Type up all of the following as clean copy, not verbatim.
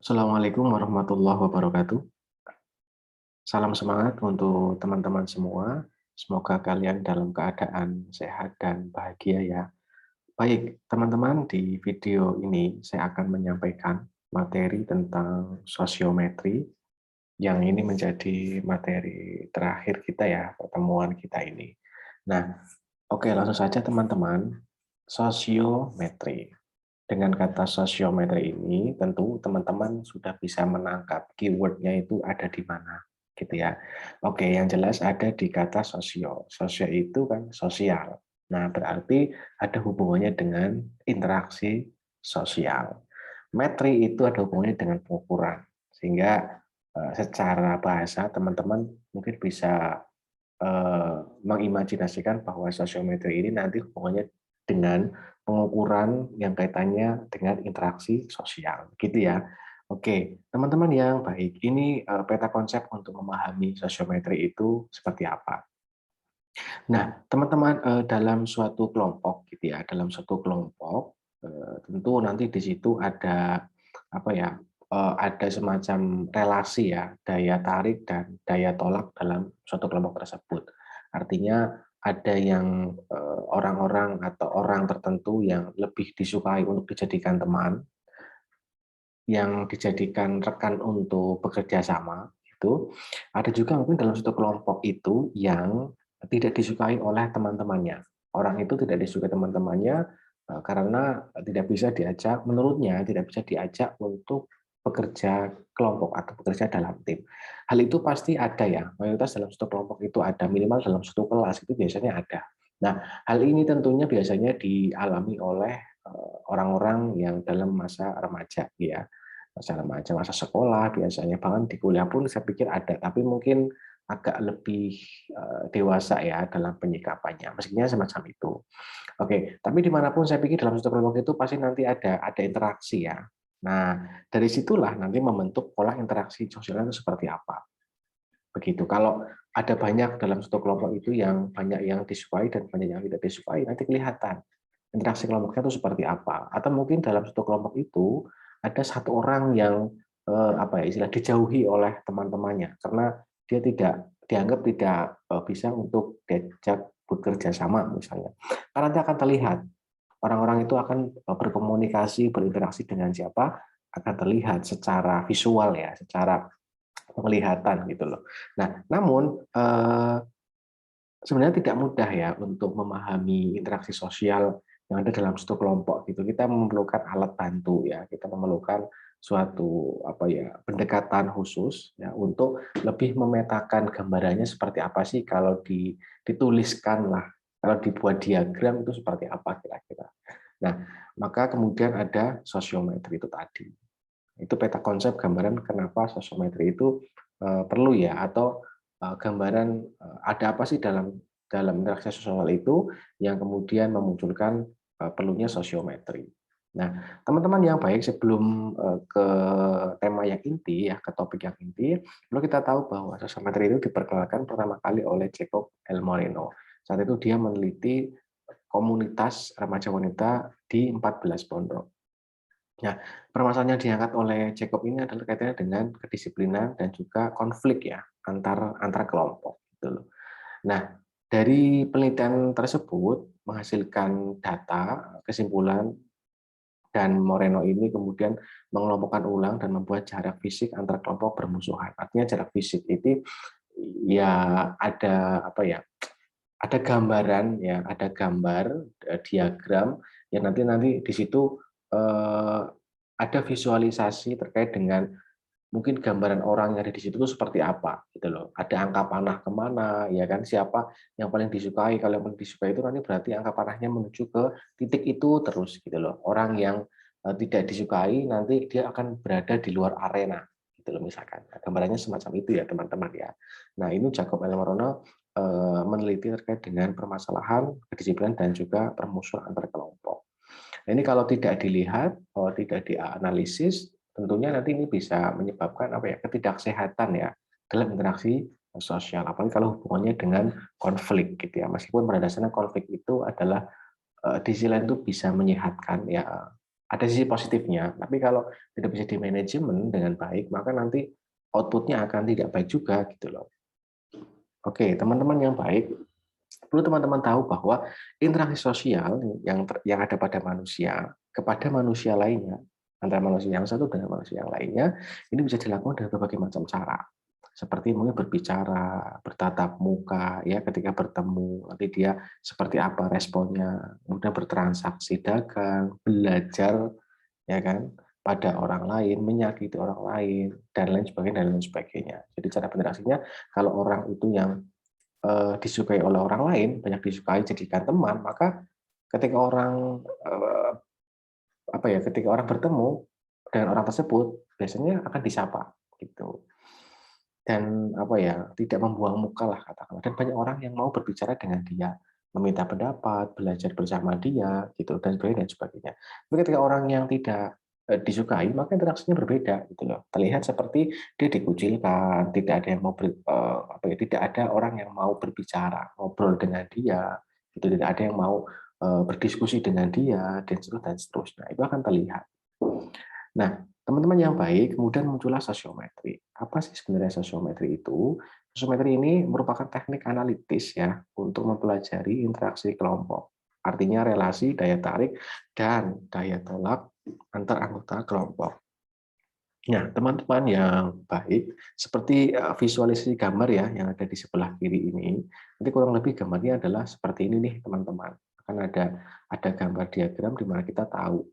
Assalamualaikum warahmatullahi wabarakatuh. Salam semangat untuk teman-teman semua. Semoga kalian dalam keadaan sehat dan bahagia ya. Baik, teman-teman, di video ini saya akan menyampaikan materi tentang sosiometri yang ini menjadi materi terakhir kita ya, pertemuan kita ini. Nah, oke, langsung saja teman-teman. Sosiometri. Dengan kata sosiometri ini, tentu teman-teman sudah bisa menangkap keywordnya itu ada di mana, gitu ya. Oke, yang jelas ada di kata sosio. Sosio itu kan sosial. Nah, berarti ada hubungannya dengan interaksi sosial. Metri itu ada hubungannya dengan pengukuran. Sehingga secara bahasa teman-teman mungkin bisa mengimajinasikan bahwa sosiometri ini nanti hubungannya dengan pengukuran yang kaitannya dengan interaksi sosial, gitu ya. Oke, teman-teman yang baik, ini peta konsep untuk memahami sosiometri itu seperti apa. Nah, teman-teman dalam suatu kelompok, gitu ya, dalam suatu kelompok tentu nanti di situ ada apa ya, ada semacam relasi ya, daya tarik dan daya tolak dalam suatu kelompok tersebut. Artinya ada yang orang-orang atau orang tertentu yang lebih disukai untuk dijadikan teman, yang dijadikan rekan untuk bekerja sama, itu. Ada juga mungkin dalam satu kelompok itu yang tidak disukai oleh teman-temannya. Orang itu tidak disukai teman-temannya karena tidak bisa diajak, menurutnya tidak bisa diajak untuk bekerja kelompok atau bekerja dalam tim. Hal itu pasti ada ya, mayoritas dalam satu kelompok itu ada, minimal dalam satu kelas itu biasanya ada. Nah, hal ini tentunya biasanya dialami oleh orang-orang yang dalam masa remaja ya, masa remaja, masa sekolah biasanya, bahkan di kuliah pun saya pikir ada, tapi mungkin agak lebih dewasa ya dalam penyikapannya, mestinya semacam itu. Oke, tapi dimanapun saya pikir dalam satu kelompok itu pasti nanti ada interaksi ya. Nah, dari situlah nanti membentuk pola interaksi sosialnya itu seperti apa. Begitu. Kalau ada banyak dalam satu kelompok itu yang banyak yang disukai dan banyak yang tidak disukai, nanti kelihatan interaksi kelompoknya itu seperti apa. Atau mungkin dalam satu kelompok itu ada satu orang yang apa ya, istilah dijauhi oleh teman-temannya karena dia tidak dianggap tidak bisa untuk diajak bekerja sama misalnya. Karena nanti akan terlihat orang-orang itu akan berkomunikasi, berinteraksi dengan siapa akan terlihat secara visual ya, secara penglihatan gitu loh. Nah, namun sebenarnya tidak mudah ya untuk memahami interaksi sosial yang ada dalam satu kelompok gitu. Kita memerlukan alat bantu ya, kita memerlukan suatu apa ya, pendekatan khusus ya untuk lebih memetakan gambarannya seperti apa sih kalau dituliskan lah, kalau dibuat diagram itu seperti apa kira-kira. Nah, maka kemudian ada sosiometri itu tadi. Itu peta konsep gambaran kenapa sosiometri itu perlu ya, atau gambaran ada apa sih dalam dalam interaksi sosial itu yang kemudian memunculkan perlunya sosiometri. Nah, teman-teman yang baik, sebelum ke tema yang inti ya, ke topik yang inti, perlu kita tahu bahwa sosiometri itu diperkenalkan pertama kali oleh Jacob L. Moreno. Saat itu dia meneliti komunitas remaja wanita di 14 pondok. Nah, permasalahan yang diangkat oleh Jacob ini adalah kaitannya dengan kedisiplinan dan juga konflik ya antar kelompok gitu loh. Nah, dari penelitian tersebut menghasilkan data, kesimpulan, dan Moreno ini kemudian mengelompokkan ulang dan membuat jarak fisik antar kelompok bermusuhan. Artinya jarak fisik itu ya ada apa ya? Ada gambaran ya, ada gambar diagram yang nanti di situ ada visualisasi terkait dengan mungkin gambaran orang yang ada di situ itu seperti apa gitu loh. Ada angka panah kemana, ya kan, siapa yang paling disukai. Kalau yang paling disukai itu nanti berarti angka panahnya menuju ke titik itu terus gitu loh. Orang yang tidak disukai nanti dia akan berada di luar arena gitu loh misalkan. Nah, gambarannya semacam itu ya teman-teman ya. Nah, ini Jacob L. Moreno meneliti terkait dengan permasalahan kedisiplinan dan juga permusuhan antar kelompok. Nah, ini kalau tidak dilihat, kalau tidak dianalisis, tentunya nanti ini bisa menyebabkan apa ya, ketidaksehatan ya dalam interaksi sosial, apalagi kalau hubungannya dengan konflik gitu ya. Meskipun pada dasarnya konflik itu adalah di sisi lain itu bisa menyehatkan ya, ada sisi positifnya, tapi kalau tidak bisa dimanajemen dengan baik, maka nanti output-nya akan tidak baik juga gitu loh. Oke, teman-teman yang baik, perlu teman-teman tahu bahwa interaksi sosial yang ada pada manusia kepada manusia lainnya, antara manusia yang satu dengan manusia yang lainnya, ini bisa dilakukan dengan berbagai macam cara. Seperti mungkin berbicara, bertatap muka, ya ketika bertemu, nanti dia seperti apa responnya, kemudian bertransaksi dagang, belajar, ya kan, pada orang lain, menyakiti orang lain, dan lain sebagainya. Jadi cara berinteraksinya, kalau orang itu yang disukai oleh orang lain, banyak disukai, jadikan teman, maka ketika orang ketika orang bertemu dengan orang tersebut, biasanya akan disapa gitu. Dan tidak membuang muka lah katakanlah. Dan banyak orang yang mau berbicara dengan dia, meminta pendapat, belajar bersama dia, gitu dan sebagainya dan sebagainya. Tapi ketika orang yang tidak disukai, maka interaksinya berbeda gitu loh. Terlihat seperti dia dikucilkan, tidak ada yang mau tidak ada orang yang mau berbicara, ngobrol dengan dia, gitu, tidak ada yang mau berdiskusi dengan dia dan seterusnya. Itu akan terlihat. Nah, teman-teman yang baik, kemudian muncullah sosiometri. Apa sih sebenarnya sosiometri itu? Sosiometri ini merupakan teknik analitis ya untuk mempelajari interaksi kelompok. Artinya relasi daya tarik dan daya tolak antar anggota kelompok. Nah, teman-teman yang baik, seperti visualisasi gambar ya yang ada di sebelah kiri ini, nanti kurang lebih gambarnya adalah seperti ini nih teman-teman. Akan ada gambar diagram di mana kita tahu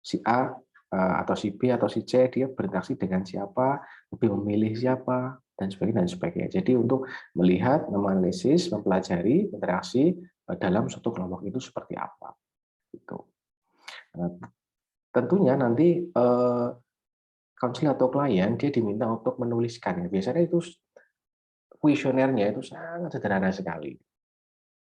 si A atau si B atau si C dia berinteraksi dengan siapa, lebih memilih siapa, dan sebagainya dan sebagainya. Jadi untuk melihat, menganalisis, mempelajari interaksi dalam suatu kelompok itu seperti apa. Gitu. Nah, tentunya nanti konselor atau klien dia diminta untuk menuliskan ya. Biasanya itu kuesionernya itu sangat sederhana sekali.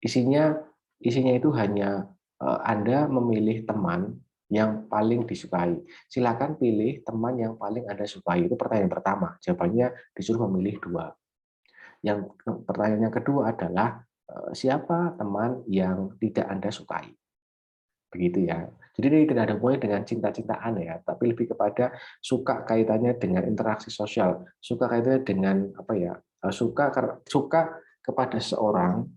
Isinya isinya itu hanya Anda memilih teman yang paling disukai. Silakan pilih teman yang paling Anda sukai. Itu pertanyaan pertama. Jawabannya disuruh memilih dua. Yang pertanyaan yang kedua adalah siapa teman yang tidak Anda sukai. Begitu ya. Jadi ini tidak ada hubungannya dengan cinta-cintaan ya, tapi lebih kepada suka kaitannya dengan interaksi sosial, suka kaitannya dengan suka kepada seorang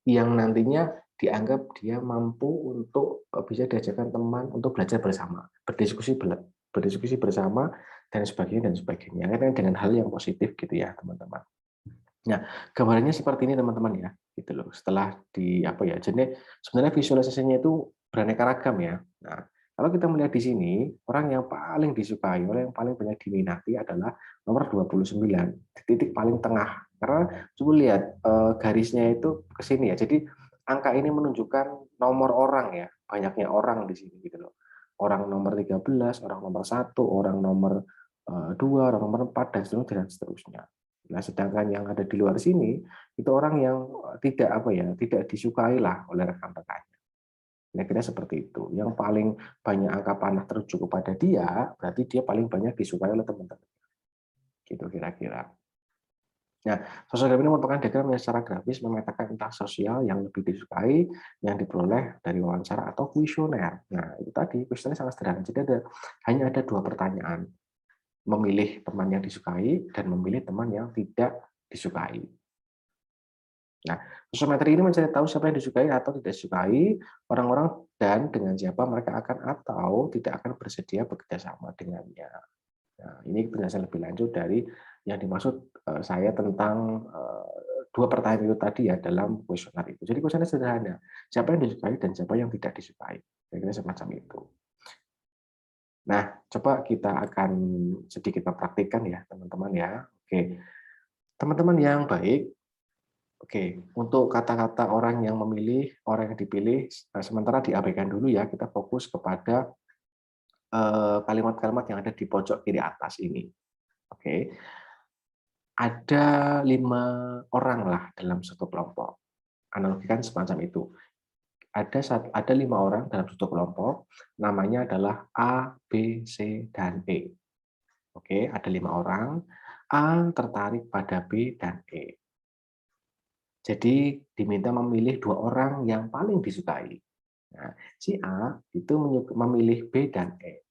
yang nantinya dianggap dia mampu untuk bisa diajarkan teman untuk belajar bersama, berdiskusi bersama dan sebagainya dan sebagainya. Kaitannya dengan hal yang positif gitu ya, teman-teman. Nah, gambarannya seperti ini teman-teman ya, gitu loh. Setelah jadi sebenarnya visualisasinya itu beraneka ragam ya. Nah, kalau kita melihat di sini, orang yang paling disukai, orang yang paling banyak diminati adalah nomor 29, titik paling tengah. Karena coba lihat garisnya itu ke sini ya. Jadi angka ini menunjukkan nomor orang ya, banyaknya orang di sini gitu loh. Orang nomor 13, orang nomor 1, orang nomor 2, orang nomor 4 dan seterusnya. Nah, sedangkan yang ada di luar sini itu orang yang tidak disukai lah oleh rekan-rekannya. Kira-kira seperti itu. Yang paling banyak angka panah terujuk kepada dia, berarti dia paling banyak disukai oleh teman-teman. Gitu kira-kira. Nah, sosial grafis ini merupakan diagram yang secara grafis memetakan interaksi sosial yang lebih disukai yang diperoleh dari wawancara atau kuesioner. Nah, itu tadi kuesioner sangat sederhana. Jadi hanya ada dua pertanyaan. Memilih teman yang disukai dan memilih teman yang tidak disukai. Nah, sosiometri ini mencari tahu siapa yang disukai atau tidak disukai orang-orang dan dengan siapa mereka akan atau tidak akan bersedia bekerja sama dengannya. Nah, ini penjelasan lebih lanjut dari yang dimaksud saya tentang dua pertanyaan itu tadi ya dalam kuesioner itu. Jadi kuesioner sederhana, siapa yang disukai dan siapa yang tidak disukai. Kira-kira semacam itu. Nah, coba kita akan sedikit mempraktikkan ya, teman-teman ya. Oke, teman-teman yang baik, oke, untuk kata-kata orang yang memilih, orang yang dipilih, sementara diabaikan dulu ya, kita fokus kepada kalimat-kalimat yang ada di pojok kiri atas ini. Oke, ada 5 orang lah dalam satu kelompok. Analogikan semacam itu. Ada 5 orang dalam satu kelompok, namanya adalah A, B, C, dan E. Oke, ada 5 orang. A tertarik pada B dan E. Jadi diminta memilih 2 orang yang paling disukai. Nah, si A itu memilih B dan E.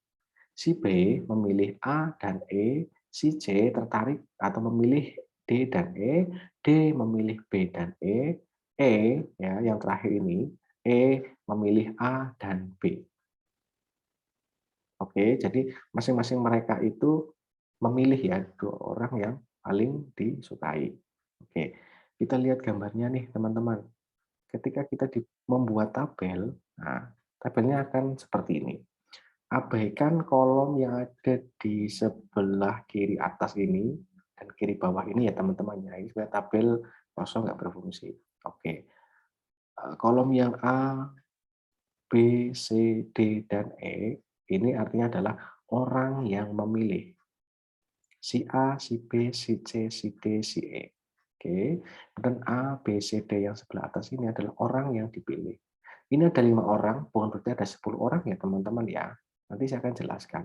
Si B memilih A dan E, si C tertarik atau memilih D dan E, D memilih B dan E ya yang terakhir ini, E memilih A dan B. Oke, jadi masing-masing mereka itu memilih ya dua orang yang paling disukai. Oke, kita lihat gambarnya nih teman-teman. Ketika kita membuat tabel, nah tabelnya akan seperti ini. Abaikan kolom yang ada di sebelah kiri atas ini dan kiri bawah ini ya teman-teman ya. Ini sebenarnya tabel kosong nggak berfungsi. Oke, kolom yang A, B, C, D, dan E ini artinya adalah orang yang memilih. Si A, si B, si C, si D, si E. Oke, dan A, B, C, D yang sebelah atas ini adalah orang yang dipilih. Ini ada 5 orang, bukan berarti ada 10 orang ya teman-teman ya. Nanti saya akan jelaskan.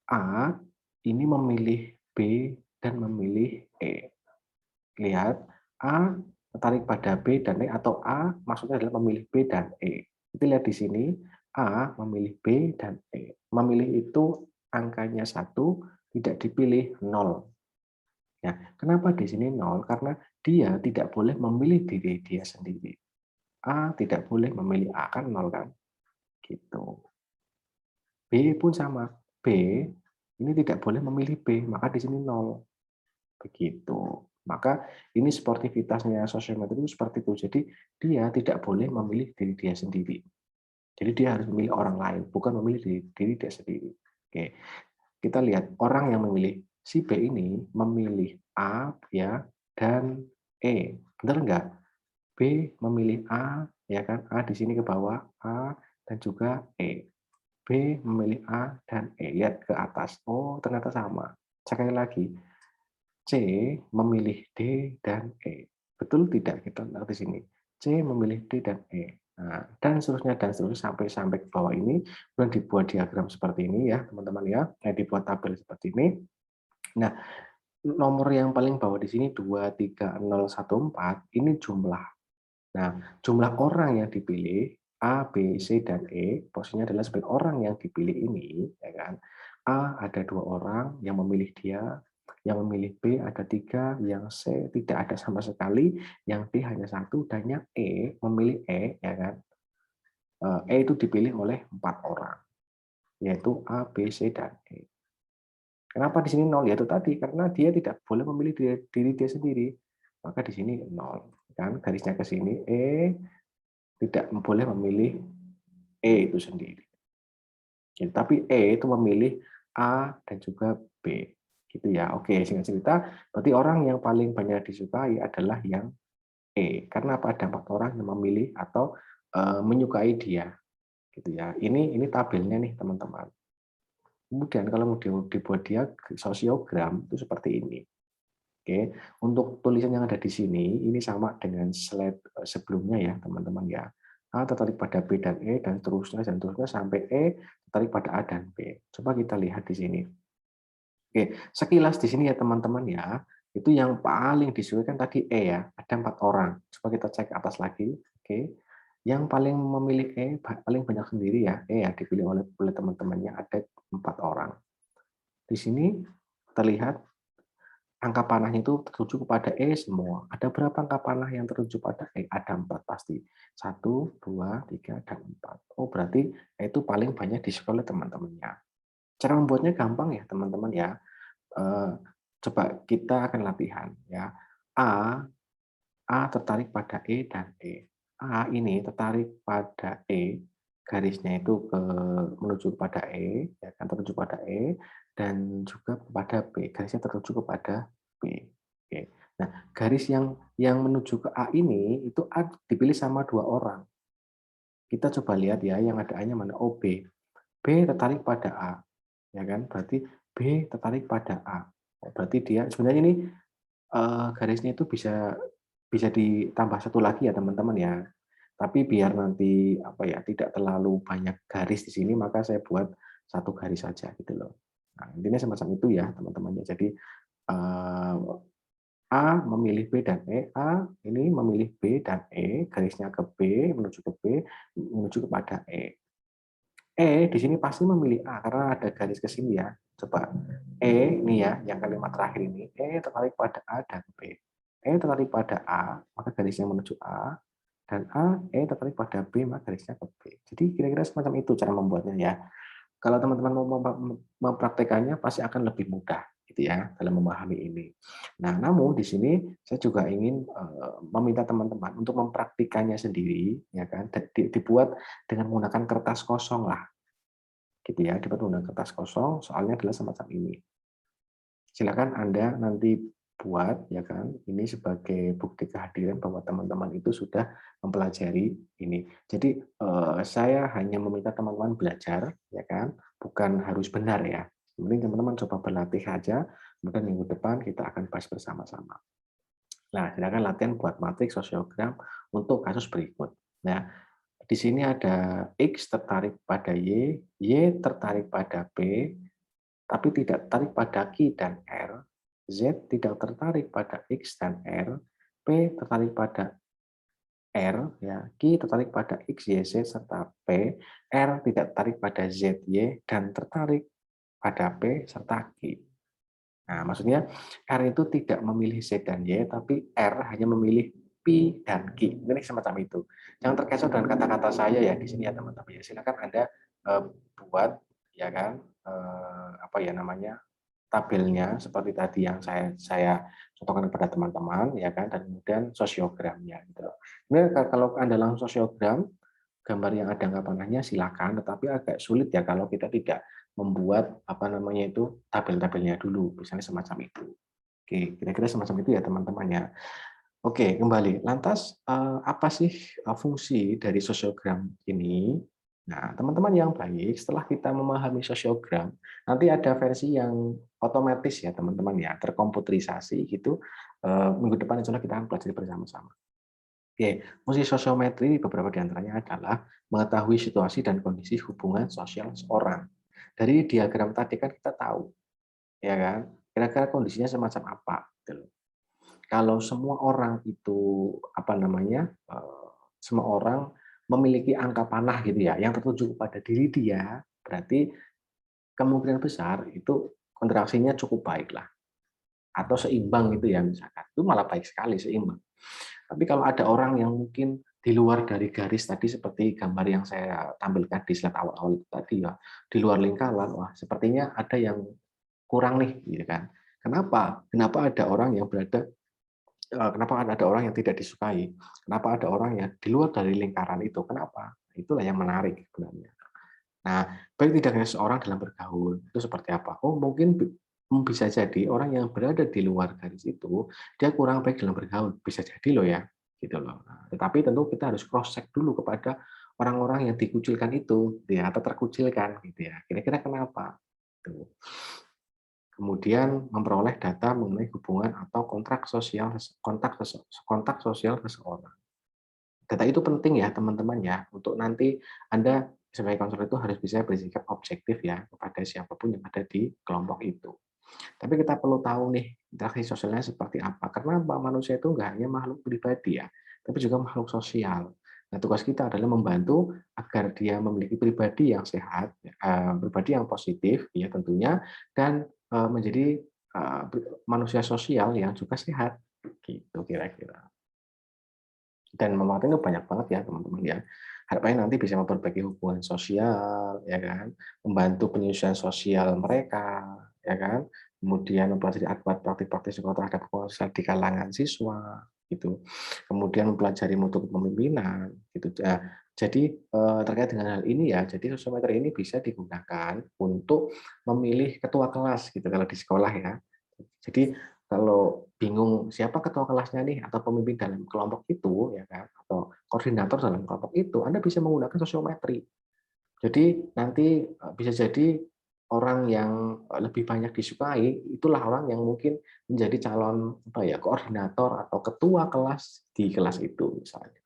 A ini memilih B dan memilih E. Lihat, A tertarik pada B dan E atau A maksudnya adalah memilih B dan E. Kita lihat di sini, A memilih B dan E. Memilih itu angkanya 1, tidak dipilih 0. Ya, kenapa di sini 0? Karena dia tidak boleh memilih diri dia sendiri. A tidak boleh memilih A, kan 0 kan? Gitu. B pun sama. B ini tidak boleh memilih B, maka di sini 0. Begitu. Maka ini sportivitasnya sosial media itu seperti itu. Jadi dia tidak boleh memilih diri dia sendiri. Jadi dia harus memilih orang lain, bukan memilih diri dia sendiri. Oke. Kita lihat orang yang memilih si B ini memilih A ya dan E. Benar enggak? B memilih A ya kan? A di sini ke bawah A dan juga E. B memilih A dan E. Lihat ke atas. Oh, ternyata sama. Sekali lagi, C memilih D dan E. Betul tidak? Kita lihat di sini. C memilih D dan E. Nah, dan seterusnya sampai ke bawah ini, kemudian dibuat diagram seperti ini ya, teman-teman ya. Dibuat tabel seperti ini. Nah, nomor yang paling bawah di sini 2, 3, 0, 1, 4 ini jumlah. Nah, jumlah orang yang dipilih A, B, C, dan E, posisinya adalah sebagai orang yang dipilih ini, ya kan? A ada 2 orang yang memilih dia, yang memilih B ada 3, yang C tidak ada sama sekali, yang D hanya 1, dan yang E memilih E, ya kan? E itu dipilih oleh 4 orang, yaitu A, B, C, dan E. Kenapa di sini 0? Ya itu tadi, karena dia tidak boleh memilih diri dia sendiri. Maka di sini 0. Kan? Garisnya ke sini, E tidak boleh memilih E itu sendiri. Tapi E itu memilih A dan juga B. Gitu ya. Oke, singkat cerita, berarti orang yang paling banyak disukai adalah yang E. Karena apa? Ada 4 orang yang memilih atau menyukai dia. Gitu ya. Ini tabelnya nih, teman-teman. Kemudian kalau mau dibuat dia sosiogram itu seperti ini. Oke, untuk tulisan yang ada di sini ini sama dengan slide sebelumnya ya, teman-teman ya. A tertarik pada B dan E dan seterusnya sampai E tertarik pada A dan B. Coba kita lihat di sini. Oke, sekilas di sini ya teman-teman ya, itu yang paling disukai kan tadi E ya, ada 4 orang. Coba kita cek atas lagi. Oke. Yang paling memilih E paling banyak sendiri ya, E ya dipilih oleh teman-temannya ada 4 orang. Di sini terlihat angka panahnya itu tertuju kepada E semua. Ada berapa angka panah yang tertuju pada E? Ada 4 pasti. 1, 2, 3, dan 4. Oh, berarti E itu paling banyak disukai oleh teman-temannya. Cara membuatnya gampang ya, teman-teman ya. Coba kita akan latihan ya. A, A tertarik pada E dan E. A ini tertarik pada E, garisnya itu menuju kepada E, ya kan tertuju pada E, dan juga kepada B, garisnya tertuju kepada B. Oke. Nah, garis yang menuju ke A ini itu A dipilih sama 2 orang. Kita coba lihat ya, yang ada A-nya mana? Oh, B. B tertarik pada A, ya kan? Berarti B tertarik pada A. Oh, berarti dia sebenarnya ini garisnya itu bisa bisa ditambah satu lagi ya teman-teman ya. Tapi biar nanti apa ya tidak terlalu banyak garis di sini maka saya buat satu garis saja gitu loh. Nah, intinya semacam itu ya teman-teman ya. Jadi eh, A memilih B dan E, A ini memilih B dan E, garisnya ke B, menuju ke B, menuju kepada E. E di sini pasti memilih A karena ada garis ke sini ya. Coba E ini ya, yang kalimat terakhir ini, E tertarik pada A dan B. E tertarik pada A, maka garisnya menuju A, dan A, E tertarik pada B, maka garisnya ke B. Jadi kira-kira semacam itu cara membuatnya ya. Kalau teman-teman mau mempraktekannya pasti akan lebih mudah gitu ya dalam memahami ini. Nah, namun di sini saya juga ingin meminta teman-teman untuk mempraktikannya sendiri ya kan, dibuat dengan menggunakan kertas kosong lah gitu ya, dibuat menggunakan kertas kosong, soalnya adalah semacam ini. Silakan Anda nanti buat ya kan, ini sebagai bukti kehadiran bahwa teman-teman itu sudah mempelajari ini. Jadi saya hanya meminta teman-teman belajar ya kan, bukan harus benar ya. Mending teman-teman coba berlatih aja, kemudian minggu depan kita akan bahas bersama-sama. Nah, silakan latihan buat matriks sosiogram untuk kasus berikut. Nah, di sini ada X tertarik pada Y tertarik pada B, tapi tidak tertarik pada Q dan R, Z tidak tertarik pada X dan R, P tertarik pada R, ya, Q tertarik pada X, Y, Z, serta P, R tidak tertarik pada Z, Y, dan tertarik pada P serta Q. Nah, maksudnya R itu tidak memilih Z dan Y, tapi R hanya memilih P dan Q. Ini semacam itu. Jangan terkecoh dengan kata-kata saya ya di sini ya teman-teman. Ya, silakan Anda buat ya kan apa ya namanya tabelnya seperti tadi yang saya contohkan kepada teman-teman ya kan, dan kemudian sosiogramnya gitu. Sebenarnya kalau Anda langsung sosiogram gambar yang ada angka panahnya silakan, tetapi agak sulit ya kalau kita tidak membuat apa namanya itu tabel-tabelnya dulu, misalnya semacam itu. Oke, kira-kira semacam itu ya teman-teman ya. Oke, kembali. Lantas apa sih fungsi dari sosiogram ini? Nah, teman-teman yang baik, setelah kita memahami sosiogram, nanti ada versi yang otomatis ya teman-teman ya, terkomputerisasi gitu. Minggu depan insya Allah kita akan pelajari bersama-sama. Oke, fungsi sosiometri beberapa di antaranya adalah mengetahui situasi dan kondisi hubungan sosial seorang. Dari diagram tadi kan kita tahu, ya kan? Kira-kira kondisinya semacam apa, gitu. Kalau semua orang itu apa namanya, semua orang memiliki angka panah gitu ya, yang tertuju kepada diri dia, berarti kemungkinan besar itu kontraksinya cukup baik lah, atau seimbang gitu ya misalkan. Itu malah baik sekali seimbang. Tapi kalau ada orang yang mungkin di luar dari garis tadi seperti gambar yang saya tampilkan di slide awal-awal itu tadi ya, di luar lingkaran, wah sepertinya ada yang kurang nih, gitu kan. Kenapa? Kenapa ada orang yang berada kenapa ada orang yang tidak disukai? Kenapa ada orang yang di luar dari lingkaran itu? Kenapa? Itulah yang menarik sebenarnya. Nah, baik tidaknya seorang dalam bergaul itu seperti apa? Oh, mungkin bisa jadi orang yang berada di luar garis itu dia kurang baik dalam bergaul, bisa jadi loh ya, gitu loh. Nah, tetapi tentu kita harus cross check dulu kepada orang-orang yang dikucilkan itu, gitu ya, atau terkucilkan, gitu ya. Kira-kira kenapa? Tuh. Kemudian memperoleh data mengenai hubungan atau kontak sosial seseorang. Data itu penting ya teman-teman ya, untuk nanti Anda sebagai konselor itu harus bisa bersikap objektif ya kepada siapapun yang ada di kelompok itu. Tapi kita perlu tahu nih interaksi sosialnya seperti apa. Karena manusia itu nggak hanya makhluk pribadi ya, tapi juga makhluk sosial. Nah, tugas kita adalah membantu agar dia memiliki pribadi yang sehat, pribadi yang positif, ya tentunya, dan menjadi manusia sosial yang juga sehat, gitu kira-kira. Dan memanfaatkan itu banyak banget ya teman-teman ya. Harapannya nanti bisa memperbaiki hubungan sosial, ya kan, membantu penyelesaian sosial mereka, ya kan, kemudian mempelajari akibat praktik-praktik psikotes terhadap hubungan sosial di kalangan siswa, gitu. Kemudian mempelajari mutu kepemimpinan, gitu. Jadi terkait dengan hal ini ya, jadi sosiometer ini bisa digunakan untuk memilih ketua kelas gitu kalau di sekolah ya. Jadi kalau bingung siapa ketua kelasnya nih atau pemimpin dalam kelompok itu ya kan atau koordinator dalam kelompok itu, Anda bisa menggunakan sosiometri. Jadi nanti bisa jadi orang yang lebih banyak disukai itulah orang yang mungkin menjadi calon apa ya koordinator atau ketua kelas di kelas itu misalnya.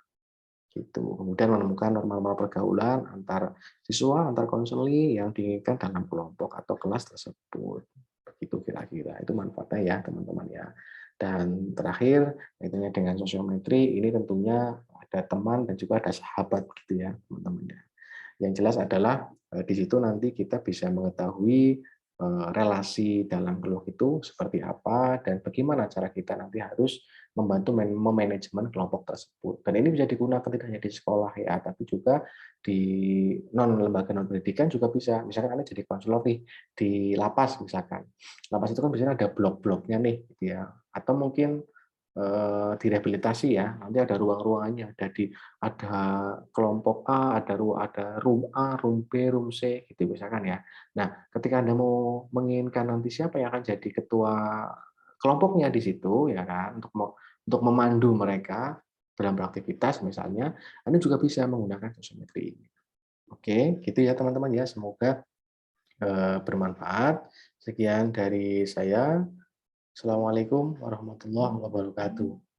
Gitu. Kemudian menemukan norma-norma pergaulan antar siswa, antar konseli yang diinginkan dalam kelompok atau kelas tersebut. Begitu kira-kira. Itu manfaatnya ya, teman-teman ya. Dan terakhir, kaitannya dengan sosiometri, ini tentunya ada teman dan juga ada sahabat gitu ya, teman-teman ya. Yang jelas adalah di situ nanti kita bisa mengetahui relasi dalam kelompok itu seperti apa dan bagaimana cara kita nanti harus membantu memanajemen kelompok tersebut. Dan ini bisa digunakan tidak hanya di sekolah ya, tapi juga di lembaga non pendidikan juga bisa. Misalkan Anda jadi konselor nih di lapas misalkan. Lapas itu kan biasanya ada blok-bloknya nih gitu ya. Atau mungkin direhabilitasi ya, nanti ada ruang-ruangannya, ada kelompok A, ada room A, room B, room C, gitu misalkan ya. Nah, ketika Anda mau menginginkan nanti siapa yang akan jadi ketua kelompoknya di situ, ya kan, untuk memandu mereka dalam beraktivitas misalnya, Anda juga bisa menggunakan sosiometri ini. Oke, gitu ya teman-teman ya. Semoga bermanfaat. Sekian dari saya. Assalamualaikum warahmatullahi wabarakatuh.